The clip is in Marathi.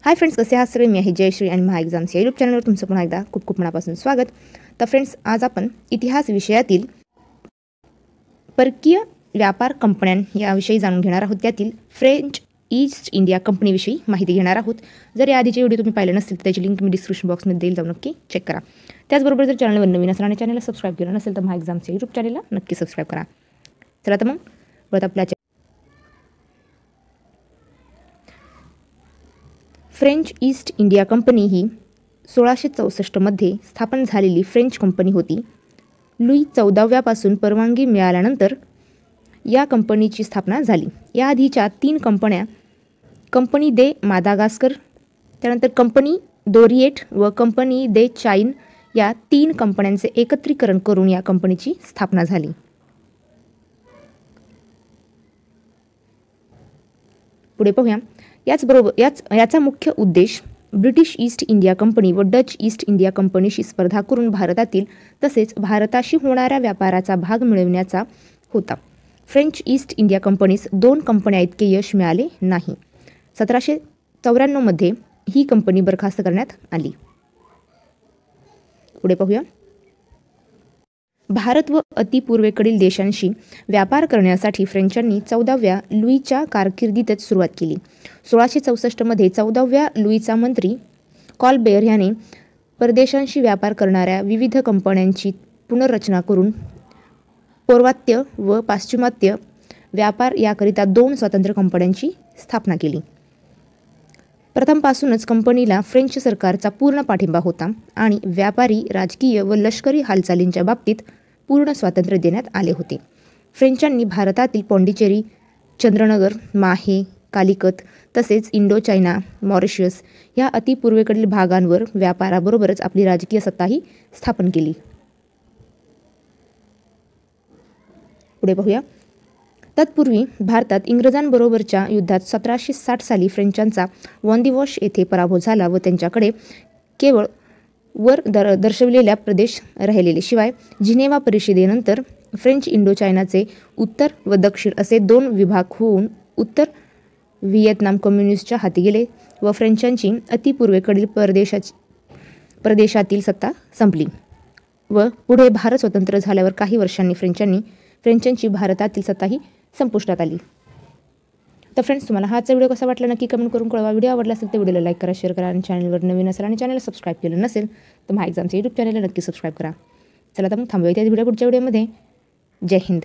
हाय फ्रेंड्स, कसे आहात सगळे? मी आहे जयश्री आणि महा एक्झाम्स या यूट्यूब चॅनलवर तुमचं पुन्हा एकदा खूप खूप मनापासून स्वागत. तर फ्रेंड्स, आज आपण इतिहास विषयातील परकीय व्यापार कंपन्या याविषयी जाणून घेणार आहोत. त्यातील फ्रेंच ईस्ट इंडिया कंपनीविषयी माहिती घेणार आहोत. जर या आधीचे व्हिडिओ तुम्ही पाहिले नसतील तर त्याची लिंक मी डिस्क्रिप्शन बॉक्समध्ये देईल, जाऊन नक्की चेक करा. त्याचबरोबर जर चॅनलवर नवीन असाल आणि चॅनलला सबस्क्राईब केलं नसेल तर महा एक्झाम्स या यूट्यूब चॅनलला नक्की सबस्क्राईब करा. चला तर मग परत आपल्या फ्रेंच ईस्ट इंडिया कंपनी ही 1664 मध्ये स्थापन झालेली फ्रेंच कंपनी होती. लुई 14व्यापासून परवानगी मिळाल्यानंतर या कंपनीची स्थापना झाली. याआधीच्या 3 कंपन्या, कंपनी दे मादागास्कर, त्यानंतर कंपनी दोरिएट व कंपनी दे चाइन, या 3 कंपन्यांचे एकत्रीकरण करून या कंपनीची स्थापना झाली. पुढे पाहूया. याचा मुख्य उद्देश ब्रिटिश ईस्ट इंडिया कंपनी व डच ईस्ट इंडिया कंपनीशी स्पर्धा करून भारतातील तसेच भारताशी होणाऱ्या व्यापाराचा भाग मिळविण्याचा होता. फ्रेंच ईस्ट इंडिया कंपनीस 2 कंपन्या इतके यश मिळाले नाही. 1794 मध्ये ही कंपनी बरखास्त करण्यात आली. पुढे पाहूया. भारत व अतिपूर्वेकडील देशांशी व्यापार करण्यासाठी फ्रेंचांनी 14व्या लुईच्या कारकिर्दीतच सुरुवात केली. 1664 मध्ये 14व्या लुईचा मंत्री कॉलबेअर याने परदेशांशी व्यापार करणाऱ्या विविध कंपन्यांची पुनर्रचना करून पौर्वात्य व पाश्चिमात्य व्यापार याकरिता 2 स्वतंत्र कंपन्यांची स्थापना केली. प्रथमपासूनच कंपनीला फ्रेंच सरकारचा पूर्ण पाठिंबा होता आणि व्यापारी, राजकीय व लष्करी हालचालींच्या बाबतीत पूर्ण स्वातंत्र्य देण्यात आले होते. फ्रेंचांनी भारतातील पॉंडिचेरी, चंद्रनगर, माहे, कालिकत तसेच इंडो चायना, मॉरिशस या अतिपूर्वेकडील भागांवर व्यापाराबरोबरच आपली राजकीय सत्ताही स्थापन केली. पुढे पाहूया. तत्पूर्वी भारतात इंग्रजांबरोबरच्या युद्धात 1760 साली फ्रेंचांचा वॉन्दिवॉश येथे पराभव झाला व त्यांच्याकडे केवळ वर दर्शविलेला प्रदेश राहिलेले. शिवाय जिनेवा परिषदेनंतर फ्रेंच इंडो चायनाचे उत्तर व दक्षिण असे 2 विभाग होऊन उत्तर व्हिएतनाम कम्युनिस्टच्या हाती गेले व फ्रेंचांची अतिपूर्वेकडील प्रदेशातील सत्ता संपली व पुढे भारत स्वतंत्र झाल्यावर काही वर्षांनी फ्रेंचांची भारतातील सत्ताही संपुष्टात आली. तर फ्रेंड्स, तुम्हाला हा व्हिडिओ कसा वाटला नक्की कमेंट करून कळवा. व्हिडिओ आवडला असेल तर व्हिडिओला लाईक करा, शेअर करा आणि चॅनलवर नवीन असेल आणि चॅनलला सबस्क्राईब केलं नसेल तर महा एक्झाम्स यूट्यूब चॅनलला नक्की सबस्क्राईब करा. चला तर मग थांबूया त्या व्हिडिओ पुढच्या व्हिडिओमध्ये. जय हिंद.